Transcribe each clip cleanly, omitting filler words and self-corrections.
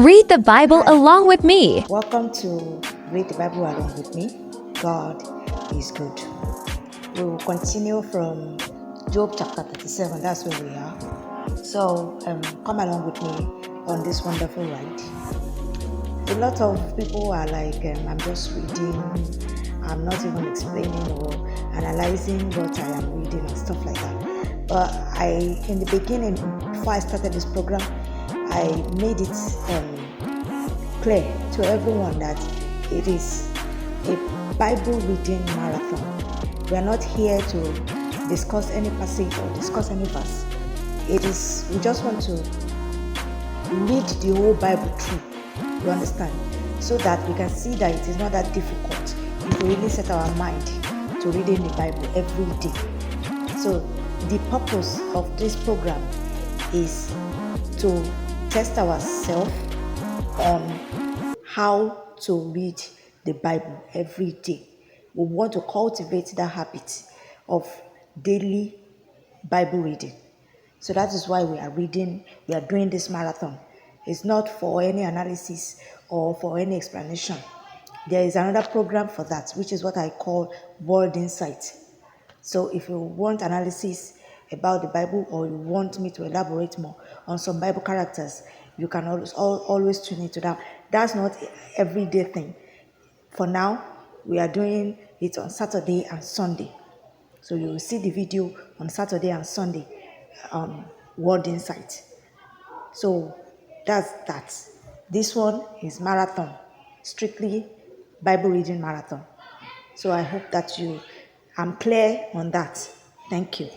Read the Bible Hi, along with me. welcome to Read the Bible Along with me. God is good. We will continue from Job chapter 37. That's where we are. So come along with me on this wonderful ride. A lot of people are like, I'm just reading, I'm not even explaining or analyzing what I am reading and stuff like that. But in the beginning, before I started this program, I made it clear to everyone that it is a Bible reading marathon. We are not here to discuss any passage or discuss any verse. We just want to read the whole Bible through. You understand? So that we can see that it is not that difficult if we really set our mind to reading the Bible every day. So the purpose of this program is to test ourselves on how to read the Bible every day. We want to cultivate that habit of daily Bible reading. So that is why we are doing this marathon. It's not for any analysis or for any explanation. There is another program for that, which is what I call Word Insight. So if you want analysis about the Bible or you want me to elaborate more on some Bible characters, you can always tune into that. That's not everyday thing. For now, we are doing it on Saturday and Sunday. So you will see the video on Saturday and Sunday on Word Insight. So that's that. This one is marathon, strictly Bible reading marathon. So I hope that I'm clear on that. Thank you.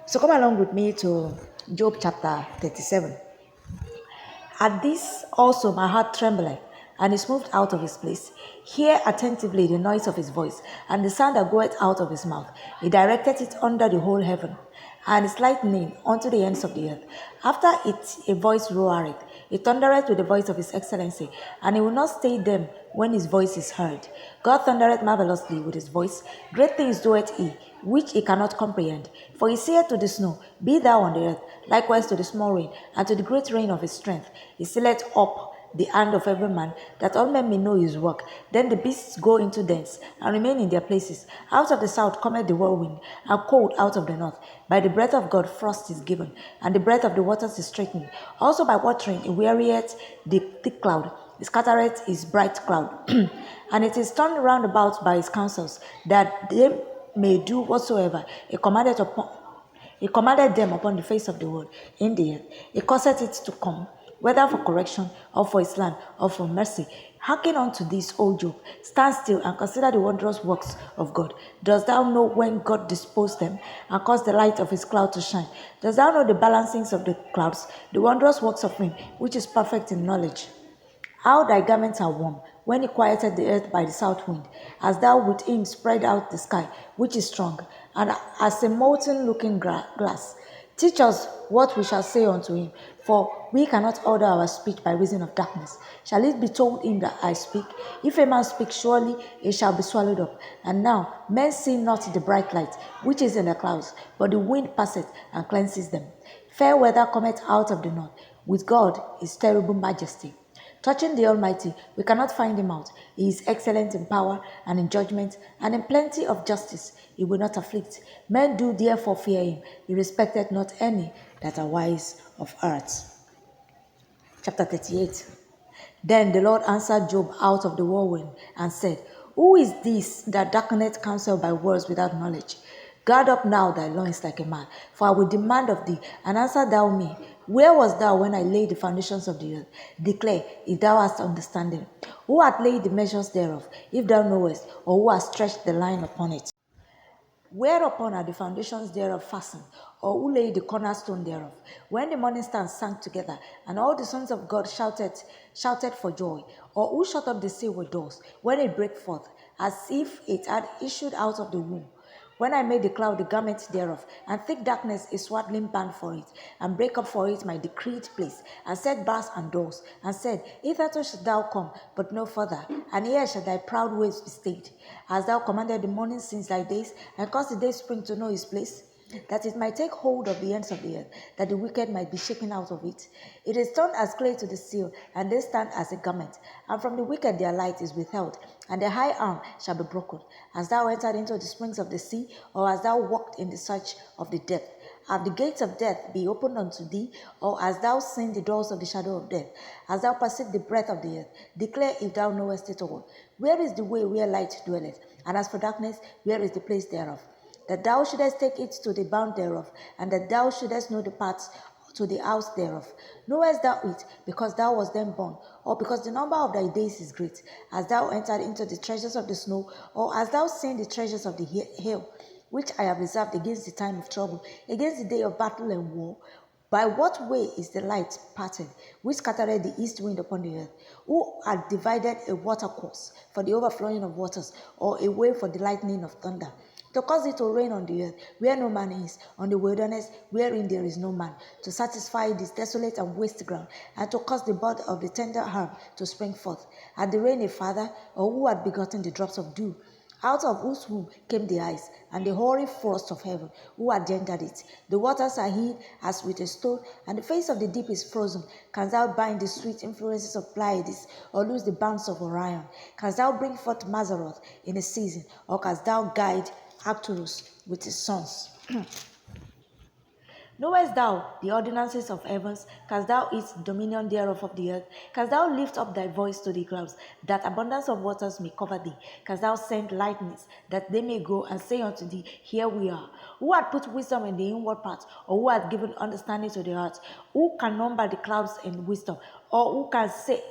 So come along with me to Job chapter 37. At this also my heart trembleth, and is moved out of his place. Hear attentively the noise of his voice, and the sound that goeth out of his mouth. He directeth it under the whole heaven, and his lightning unto the ends of the earth. After it a voice roareth, it thundereth with the voice of his excellency, and he will not stay them when his voice is heard. God thundereth marvelously with his voice. Great things doeth he, which he cannot comprehend. For he saith to the snow, Be thou on the earth, likewise to the small rain, and to the great rain of his strength. He sealeth up the hand of every man, that all men may know his work. Then the beasts go into dens, and remain in their places. Out of the south cometh the whirlwind, and cold out of the north. By the breath of God frost is given, and the breath of the waters is straitened. Also by watering he wearieth the thick cloud, he scattereth his bright cloud. And it is turned round about by his counsels, that they may do whatsoever he commanded them upon the face of the world in the earth. He causeth it to come, whether for correction, or for his land, or for mercy. Hearken unto this, O Job. Stand still and consider the wondrous works of God. Dost thou know when God disposed them, and caused the light of his cloud to shine? Dost thou know the balancings of the clouds, the wondrous works of him, which is perfect in knowledge? How thy garments are warm, when he quieted the earth by the south wind, as thou with him spread out the sky, which is strong, and as a molten looking glass. Teach us what we shall say unto him, for we cannot order our speech by reason of darkness. Shall it be told him that I speak? If a man speak, surely he shall be swallowed up. And now men see not the bright light, which is in the clouds, but the wind passeth and cleanses them. Fair weather cometh out of the north. With God is terrible majesty. Touching the Almighty, we cannot find him out. He is excellent in power and in judgment, and in plenty of justice. He will not afflict. Men do therefore fear him. He respecteth not any that are wise of heart. Chapter 38. Then the Lord answered Job out of the whirlwind and said, Who is this that darkeneth counsel by words without knowledge? Gird up now thy loins like a man, for I will demand of thee, and answer thou me. Where was thou when I laid the foundations of the earth? Declare, if thou hast understanding. Who hath laid the measures thereof, if thou knowest, or who hath stretched the line upon it? Whereupon are the foundations thereof fastened, or who laid the cornerstone thereof? When the morning stars sang together, and all the sons of God shouted for joy, or who shut up the sea with doors, when it brake forth, as if it had issued out of the womb? When I made the cloud the garment thereof, and thick darkness a swaddling band for it, and break up for it my decreed place, and set bars and doors, and said, Hitherto shalt thou come, but no further, and here shall thy proud waves be stayed. Hast thou commanded the morning since thy days, and caused the day spring to know his place? that it might take hold of the ends of the earth, that the wicked might be shaken out of it. It is turned as clay to the seal, and they stand as a garment. And from the wicked their light is withheld, and their high arm shall be broken. As thou entered into the springs of the sea, or as thou walked in the search of the depth, have the gates of death be opened unto thee, or as thou seen the doors of the shadow of death, as thou passest the breadth of the earth, declare if thou knowest it all. Where is the way where light dwelleth? And as for darkness, where is the place thereof? That thou shouldest take it to the bound thereof, and that thou shouldest know the paths to the house thereof. Knowest thou it, because thou wast then born, or because the number of thy days is great, as thou entered into the treasures of the snow, or as thou seen the treasures of the hill, which I have reserved against the time of trouble, against the day of battle and war? By what way is the light parted, which scattered the east wind upon the earth? Who had divided a watercourse for the overflowing of waters, or a way for the lightning of thunder? To cause it to rain on the earth, where no man is, on the wilderness, wherein there is no man, to satisfy this desolate and waste ground, and to cause the bud of the tender herb to spring forth. Had the rain a father, or who had begotten the drops of dew? Out of whose womb came the ice, and the hoary frost of heaven, who had gendered it? The waters are hid as with a stone, and the face of the deep is frozen. Canst thou bind the sweet influences of Pleiades, or loose the bands of Orion? Canst thou bring forth Mazzaroth in a season, or canst thou guide Arcturus with his sons? Knowest thou the ordinances of heavens? Canst thou eat dominion thereof of the earth? Canst thou lift up thy voice to the clouds, that abundance of waters may cover thee? Canst thou send lightnings, that they may go and say unto thee, Here we are? Who hath put wisdom in the inward parts, or who hath given understanding to the heart? Who can number the clouds in wisdom? Or who can stay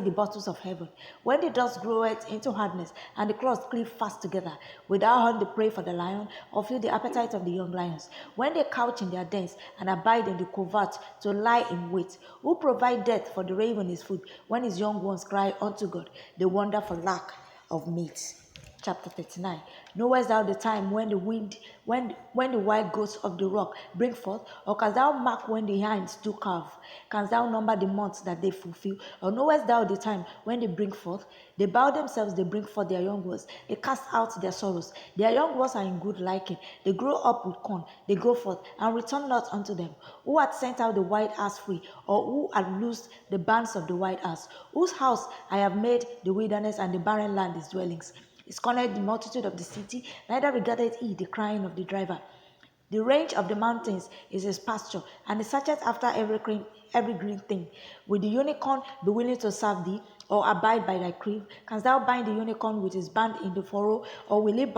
the bottles of heaven? When the dust groweth into hardness, and the claws cleave fast together, without hunt the prey for the lion, or feel the appetite of the young lions? When they couch in their dens, and abide in the covert to lie in wait, who provide death for the raven his food, when his young ones cry unto God, they wander for lack of meat. Chapter 39. Knowest thou the time when the wild goats of the rock bring forth, or canst thou mark when the hinds do calve? Canst thou number the months that they fulfill, or knowest thou the time when they bring forth? They bow themselves, they bring forth their young ones, they cast out their sorrows. Their young ones are in good liking, they grow up with corn, they go forth, and return not unto them. Who hath sent out the wild ass free, or who hath loosed the bands of the wild ass? Whose house I have made the wilderness, and the barren land his dwellings. He scorned the multitude of the city, neither regarded he the crying of the driver. The range of the mountains is his pasture, and he searcheth after every green thing. Will the unicorn be willing to serve thee, or abide by thy crib? Canst thou bind the unicorn with his band in the furrow, or will he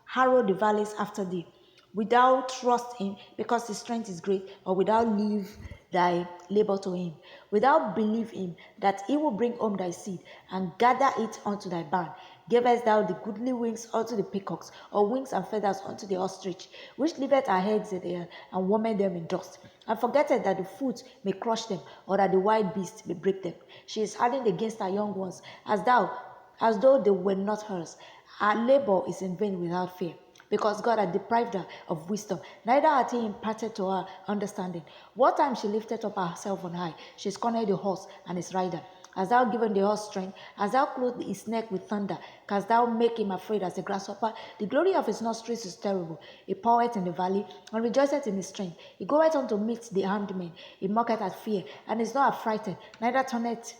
harrow the valleys after thee? Without trust him, because his strength is great, or without leave thy labor to him? Without believe him, that he will bring home thy seed, and gather it unto thy barn? Gavest thou the goodly wings unto the peacocks, or wings and feathers unto the ostrich, which leaveth her eggs in the air, and warmeth them in dust, and forgetteth that the foot may crush them, or that the wild beast may break them? She is hardened against her young ones, as though they were not hers. Her labor is in vain without fear, because God had deprived her of wisdom, neither hath he imparted to her understanding. What time she lifted up herself on high, she scorned the horse and his rider. Hast thou given the horse strength? Hast thou clothed his neck with thunder? Canst thou make him afraid as a grasshopper? The glory of his nostrils is terrible. He powereth in the valley, and rejoiceth in his strength. He goeth on to meet the armed men. He mocketh at fear, and is not affrighted, neither turneth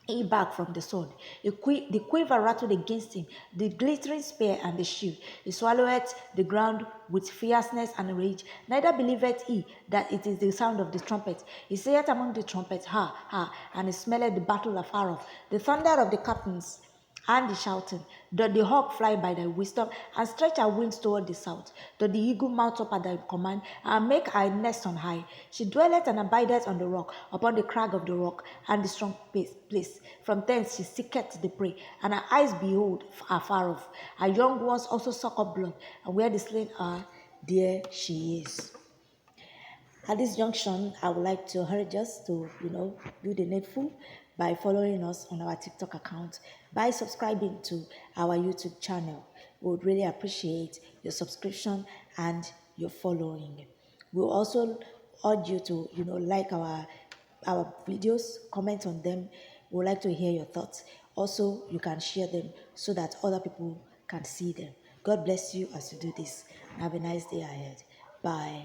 he back from the sword. The quiver rattled against him, the glittering spear and the shield. He swalloweth the ground with fierceness and rage, neither believeth he that it is the sound of the trumpet. He saith among the trumpets, Ha, ha, and he smelleth the battle afar off, the thunder of the captains and the shouting. Doth the hawk fly by thy wisdom, and stretch her wings toward the south? Doth the eagle mount up at thy command, and make her nest on high? She dwelleth and abideth on the rock, upon the crag of the rock, and the strong place. From thence she seeketh the prey, and her eyes behold afar off. Her young ones also suck up blood, and where the slain are, there she is. At this junction, I would like to urge us to, do the needful by following us on our TikTok account, by subscribing to our YouTube channel. We would really appreciate your subscription and your following. We'll also urge you to, like our videos, comment on them. We would like to hear your thoughts. Also, you can share them so that other people can see them. God bless you as you do this. Have a nice day ahead. Bye.